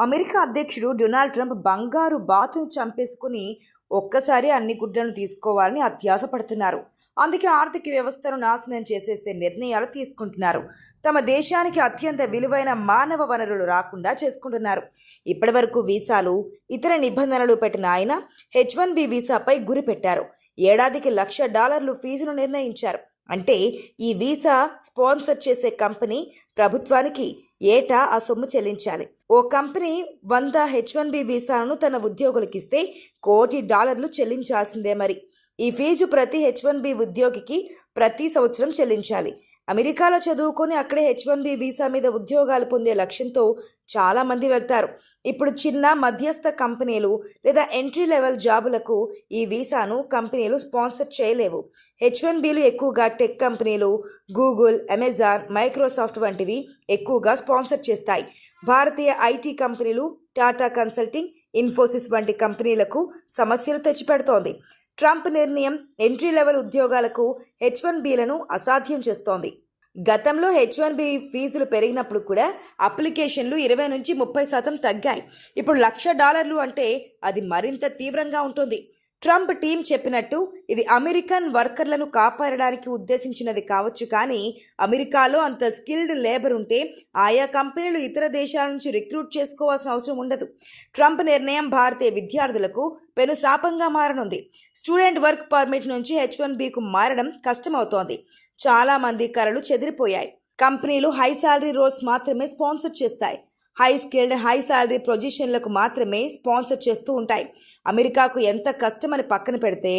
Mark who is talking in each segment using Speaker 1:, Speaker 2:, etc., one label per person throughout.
Speaker 1: America అధ్యక్షుడు Donald Trump బంగారు బాతును చంపేసుకుని ఒక్కసారి అన్ని గుడ్లను తీసుకోవాలని అత్యాశ పడుతున్నారు. అందుకే ఆర్థిక వ్యవస్థను నాశనం చేసేసే నిర్ణయాలు తీసుకుంటున్నారు. తమ దేశానికి అత్యంత విలువైన మానవ వనరులు రాకుండా చేసుకుంటున్నారు. ఇప్పటి వరకు వీసాలు, ఇతర నిబంధనలు పెట్టిన ఆయన H1B వీసాపై గురి పెట్టారు. ఏడాదికి $1,00,000 ఫీజును నిర్ణయించారు. అంటే ఈ వీసా స్పాన్సర్ చేసే కంపెనీ ప్రభుత్వానికి ఏటా ఆ సొమ్ము చెల్లించాలి. ఓ కంపెనీ 100 H1B వీసాలను తన ఉద్యోగులకు ఇస్తే $1 కోటి చెల్లించాల్సిందే. మరి ఈ ఫీజు ప్రతి H1B ఉద్యోగికి ప్రతి సంవత్సరం చెల్లించాలి. అమెరికాలో చదువుకొని అక్కడే H1B వీసా మీద ఉద్యోగాలు పొందే లక్ష్యంతో చాలామంది వెళ్తారు. ఇప్పుడు చిన్న మధ్యస్థ కంపెనీలు లేదా ఎంట్రీ లెవెల్ జాబులకు ఈ వీసాను కంపెనీలు స్పాన్సర్ చేయలేవు. H1Bలు ఎక్కువగా టెక్ కంపెనీలు, గూగుల్, అమెజాన్, మైక్రోసాఫ్ట్ వంటివి ఎక్కువగా స్పాన్సర్ చేస్తాయి. భారతీయ ఐటీ కంపెనీలు, టాటా కన్సల్టింగ్, ఇన్ఫోసిస్ వంటి కంపెనీలకు సమస్యలు తెచ్చిపెడుతోంది. ట్రంప్ నిర్ణయం ఎంట్రీ లెవెల్ ఉద్యోగాలకు H1Bలను అసాధ్యం చేస్తోంది. గతంలో H1B ఫీజులు పెరిగినప్పుడు కూడా అప్లికేషన్లు 20 నుంచి 30% తగ్గాయి. ఇప్పుడు $1,00,000 అంటే అది మరింత తీవ్రంగా ఉంటుంది. ట్రంప్ టీం చెప్పినట్టు ఇది అమెరికన్ వర్కర్లను కాపాడడానికి ఉద్దేశించినది కావచ్చు, కానీ అమెరికాలో అంత స్కిల్డ్ లేబర్ ఉంటే ఆయా కంపెనీలు ఇతర దేశాల నుంచి రిక్రూట్ చేసుకోవాల్సిన అవసరం ఉండదు. ట్రంప్ నిర్ణయం భారతీయ విద్యార్థులకు పెను శాపంగా మారనుంది. స్టూడెంట్ వర్క్ పర్మిట్ నుంచి H1Bకు మారడం కష్టమవుతోంది. చాలామంది కలలు చెదిరిపోయాయి. కంపెనీలు హై శాలరీ రోల్స్ మాత్రమే స్పాన్సర్ చేస్తాయి. హై స్కిల్డ్, హై శాలరీ పొజిషన్లకు మాత్రమే స్పాన్సర్ చేస్తూ ఉంటాయి. అమెరికాకు ఎంత కష్టమని పక్కన పెడితే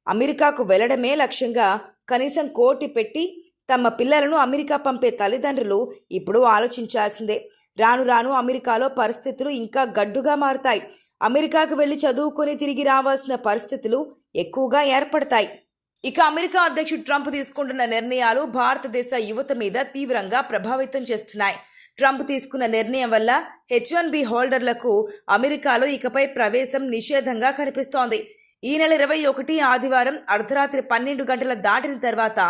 Speaker 1: అమెరికాకు వెళ్ళడమే లక్ష్యంగా కనీసం $1 కోటి పెట్టి తమ పిల్లలను అమెరికా పంపే తల్లిదండ్రులు ఇప్పుడు ఆలోచించాల్సిందే. రాను రాను అమెరికాలో పరిస్థితులు ఇంకా గడ్డుగా మారుతాయి. అమెరికాకు వెళ్ళి చదువుకొని తిరిగి రావాల్సిన పరిస్థితులు ఎక్కువగా ఏర్పడతాయి. ఇక అమెరికా అధ్యక్షుడు ట్రంప్ తీసుకుంటున్న నిర్ణయాలు భారతదేశ యువత మీద తీవ్రంగా ప్రభావితం చేస్తున్నాయి. ట్రంప్ తీసుకున్న నిర్ణయం వల్ల H1B హోల్డర్లకు అమెరికాలో ఇకపై ప్రవేశం నిషేధంగా కనిపిస్తోంది. ఈ నెల 21 ఆదివారం అర్ధరాత్రి 12 గంటల దాటిన తర్వాత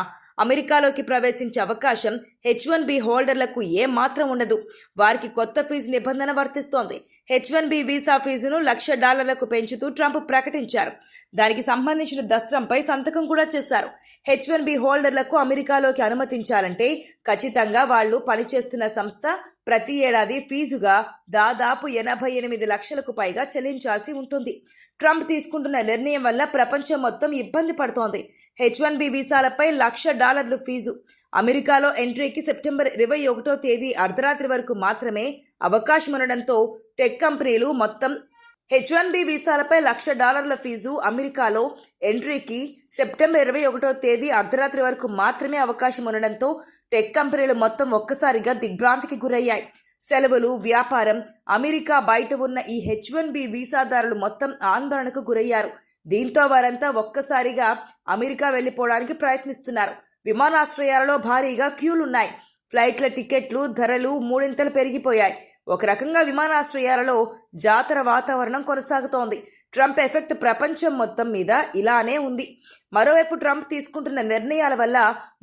Speaker 1: అమెరికాలోకి ప్రవేశించే అవకాశం H1B హోల్డర్లకు ఏమాత్రం ఉండదు. వారికి కొత్త ఫీజు నిబంధన వర్తిస్తోంది. H1B వీసా ఫీజును $1,00,000 పెంచుతూ ట్రంప్ ప్రకటించారు. దానికి సంబంధించిన దస్త్రంపై సంతకం కూడా చేశారు. H1B హోల్డర్లకు అమెరికాలోకి అనుమతించాలంటే ఖచ్చితంగా వాళ్లు పనిచేస్తున్న సంస్థ ప్రతి ఏడాది ఫీజుగా దాదాపు 88 లక్షలకు పైగా చెల్లించాల్సి ఉంటుంది. ట్రంప్ తీసుకుంటున్న నిర్ణయం వల్ల ప్రపంచం మొత్తం ఇబ్బంది పడుతోంది. H1B వీసాలపై $1,00,000 fee. అమెరికాలో ఎంట్రీకి సెప్టెంబర్ 21వ తేదీ అర్ధరాత్రి వరకు మాత్రమే అవకాశం ఉండడంతో టెక్ కంపెనీలు మొత్తం H1B వీసాలపై $1,00,000 ఫీజు. అమెరికాలో ఎంట్రీకి సెప్టెంబర్ 21వ తేదీ అర్ధరాత్రి వరకు మాత్రమే అవకాశం ఉండడంతో టెక్ కంపెనీలు మొత్తం ఒక్కసారిగా దిగ్భ్రాంతికి గురయ్యాయి. సెలవులు, వ్యాపారం, అమెరికా బయట ఉన్న ఈ H1B వీసాదారులు మొత్తం ఆందోళనకు గురయ్యారు. దీంతో వారంతా ఒక్కసారిగా అమెరికా వెళ్ళిపోవడానికి ప్రయత్నిస్తున్నారు. విమానాశ్రయాలలో భారీగా క్యూలున్నాయి. ఫ్లైట్ల టికెట్లు ధరలు 3 పెరిగిపోయాయి. ఒక రకంగా విమానాశ్రయాలలో జాతర వాతావరణం కొనసాగుతోంది. ట్రంప్ ఎఫెక్ట్ ప్రపంచం మొత్తం మీద ఇలానే ఉంది. మరోవైపు ట్రంప్ తీసుకుంటున్న నిర్ణయాల వల్ల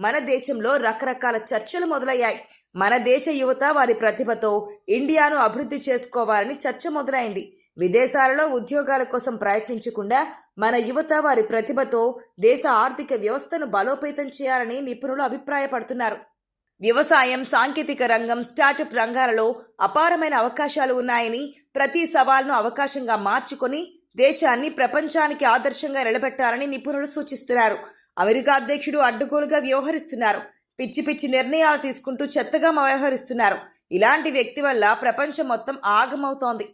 Speaker 1: మన దేశంలో రకరకాల చర్చలు మొదలయ్యాయి. మన దేశ యువత వారి ప్రతిభతో ఇండియాను అభివృద్ధి చేసుకోవాలని చర్చ మొదలైంది. విదేశాలలో ఉద్యోగాల కోసం ప్రయత్నించకుండా మన యువత వారి ప్రతిభతో దేశ ఆర్థిక వ్యవస్థను బలోపేతం చేయాలని నిపుణులు అభిప్రాయపడుతున్నారు. వ్యవసాయం, సాంకేతిక రంగం, స్టార్టప్ రంగాలలో అపారమైన అవకాశాలు ఉన్నాయని, ప్రతి సవాల్ను అవకాశంగా మార్చుకొని దేశాన్ని ప్రపంచానికి ఆదర్శంగా నిలబెట్టాలని నిపుణులు సూచిస్తున్నారు. అమెరికా అధ్యక్షుడు అడ్డగోలుగా వ్యవహరిస్తున్నారు. పిచ్చి పిచ్చి నిర్ణయాలు తీసుకుంటూ చెత్తగా వ్యవహరిస్తున్నారు. ఇలాంటి వ్యక్తి వల్ల ప్రపంచం మొత్తం ఆగమవుతోంది.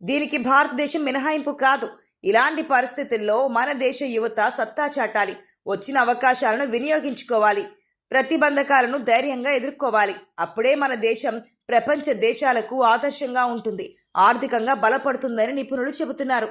Speaker 1: దీనికి భారతదేశం మినహాయింపు కాదు. ఇలాంటి పరిస్థితుల్లో మన దేశ యువత సత్తా చాటాలి. వచ్చిన అవకాశాలను వినియోగించుకోవాలి. ప్రతిబంధకాలను ధైర్యంగా ఎదుర్కోవాలి. అప్పుడే మన దేశం ప్రపంచ దేశాలకు ఆదర్శంగా ఉంటుంది, ఆర్థికంగా బలపడుతుందని నిపుణులు చెబుతున్నారు.